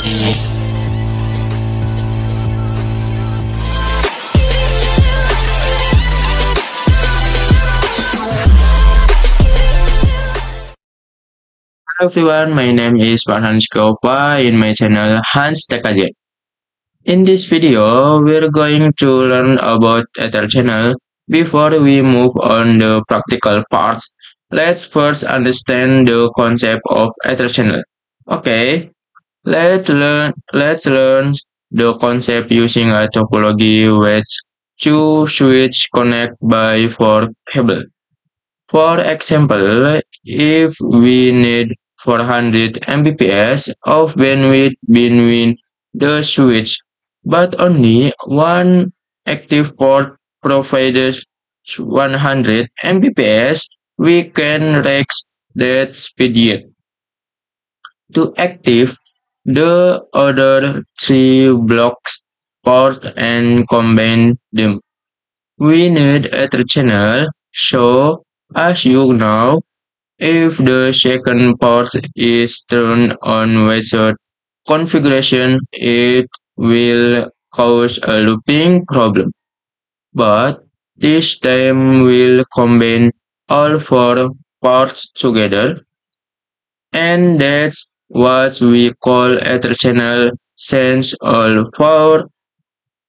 Hello everyone, my name is Farhan Shkova in my channel Hans Tech Gadget. In this video, we're going to learn about Ether channel. Before we move on the practical parts, let's first understand the concept of Ether channel. Okay, let's learn the concept using a topology which two switch connect by four cable. For example, if we need 400 Mbps of bandwidth between the switch, but only one active port provides 100 Mbps, we can reach that speed yet. To active the other three blocks port and combine them, we need a channel. So, as you know, if the second port is turned on wizard configuration, it will cause a looping problem. But this time we'll combine all four ports together, and that's what we call Ether channel. Since all four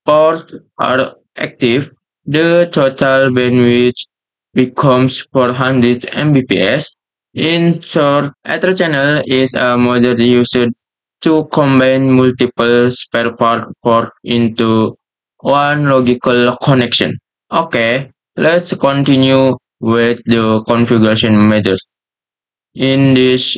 ports are active, the total bandwidth becomes 400 Mbps. In short, Ether channel is a model used to combine multiple spare port into one logical connection. Okay, let's continue with the configuration method. In this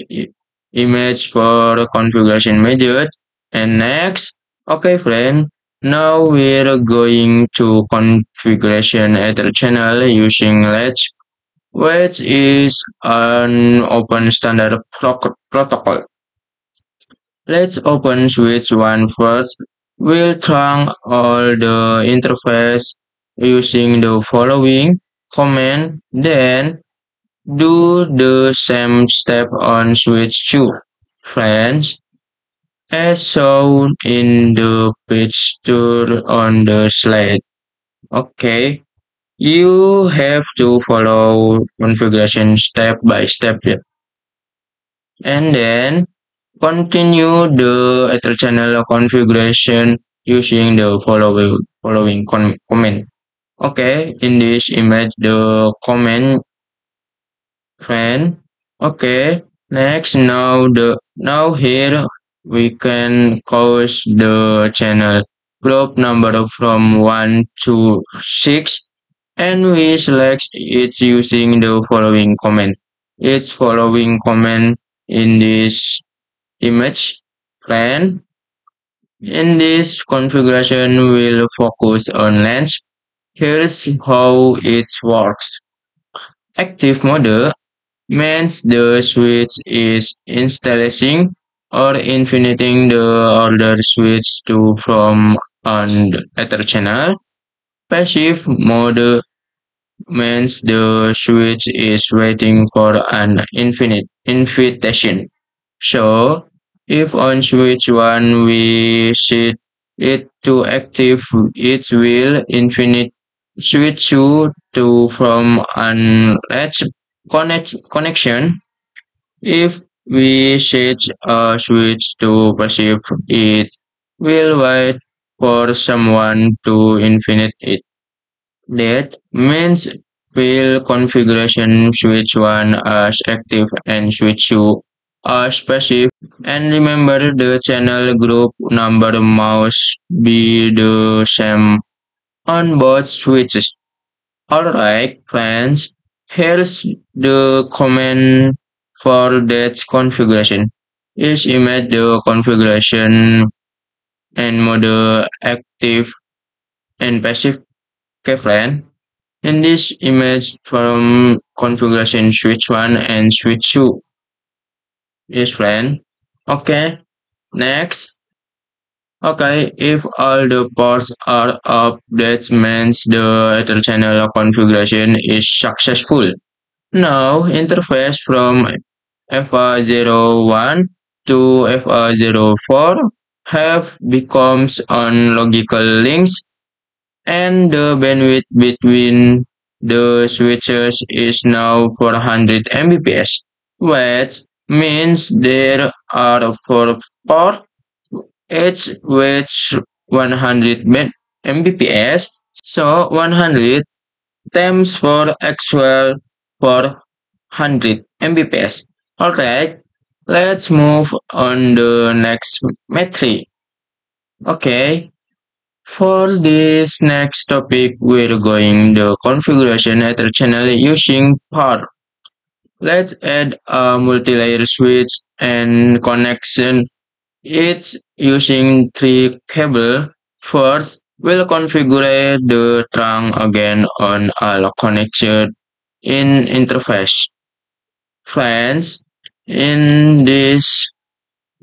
image for configuration method, and next, okay friend, now we're going to configuration Ether channel using Latch, which is an open standard protocol. Let's open switch 1 first. We'll trunk all the interface using the following command, then do the same step on switch 2. Friends, as shown in the picture on the slide. Okay, you have to follow configuration step by step here. And then continue the Ether channel configuration using the following command. Okay, in this image the command friend. Okay, next now here we can cause the channel group number from 1 to 6, and we select it using the following command. Its following command in this image plan. In this configuration will focus on length. Here's how it works. Active mode means the switch is installing or infiniting the order switch to from on the Ether channel. Passive mode means the switch is waiting for an invitation. So, if on switch 1 we set it to active, it will infinite switch 2 to from unlatched connection. If we set a switch to passive, it will wait for someone to infinite it. That means will configuration switch 1 as active and switch 2 as passive. And remember the channel group number must be the same on both switches. Alright friends, here's the command for that configuration. Is image the configuration and mode active and passive. Okay friend. In this image from configuration switch 1 and switch 2. Yes friend. Okay. Next. Okay, if all the ports are up, that means the Ether channel configuration is successful. Now, interface from FA01 to FA04 have becomes on logical links, and the bandwidth between the switches is now 400 Mbps, which means there are 4 ports, each with 100 Mbps, so 100 times 4 equal 400 Mbps. Alright, let's move on the next metric. Okay, for this next topic, we're going the configuration Ether channel using PAR. Let's add a multi-layer switch and connection it using 3 cable. First, we'll configure the trunk again on all connected in interface. Friends, in this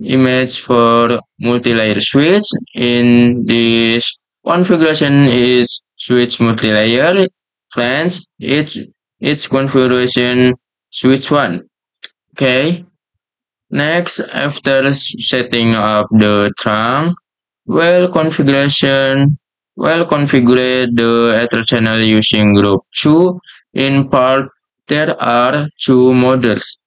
image for multi-layer switch, in this configuration is switch multi-layer. Friends, it's configuration switch 1. Okay. Next, after setting up the trunk, well configure the Ether channel using group 2. In part, there are 2 models.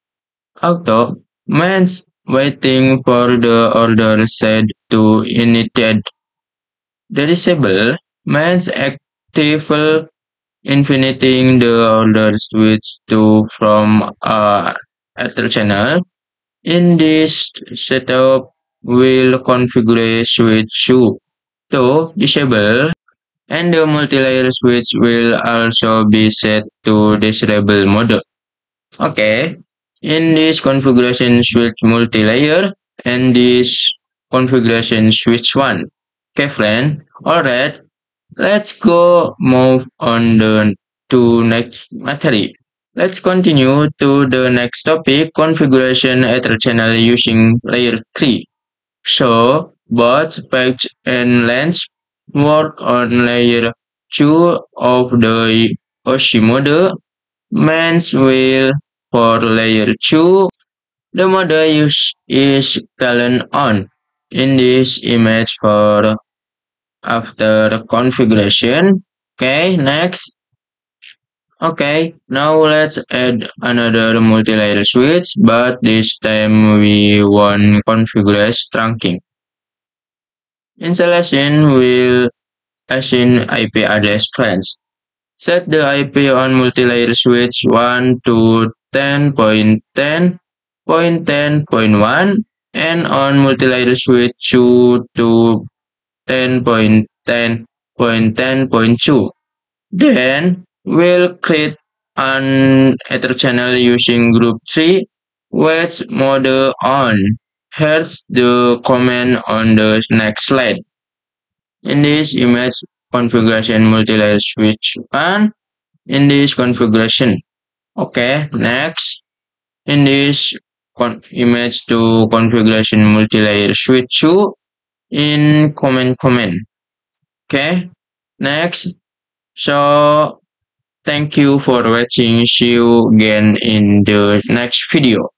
Auto means waiting for the order set to initiate. The disable means active infiniting the order switch to from Ether channel. In this setup, we'll configure switch 2 to disable, and the multi-layer switch will also be set to disable mode. Okay, in this configuration switch multi-layer and this configuration switch 1. Okay, friend. Alright, let's go move on to next material. Let's continue to the next topic, configuration Ether channel using layer 3. So, both patch and lens work on layer 2 of the OSI mode. Mains will for layer 2. The mode is colon on. In this image for after configuration. Okay, next. Okay, now let's add another multi-layer switch, but this time we want configure trunking. Installation will assign IP address friends. Set the IP on multi-layer switch 1 to 10.10.10.1 and on multi-layer switch 2 to 10.10.10.2. Then we'll create an Ether channel using group 3 with mode on. Here's the command on the next slide. In this image configuration multi-layer switch 1 in this configuration. Okay, next in this image to configuration multi-layer switch 2 in command. Okay, next. So thank you for watching. See you again in the next video.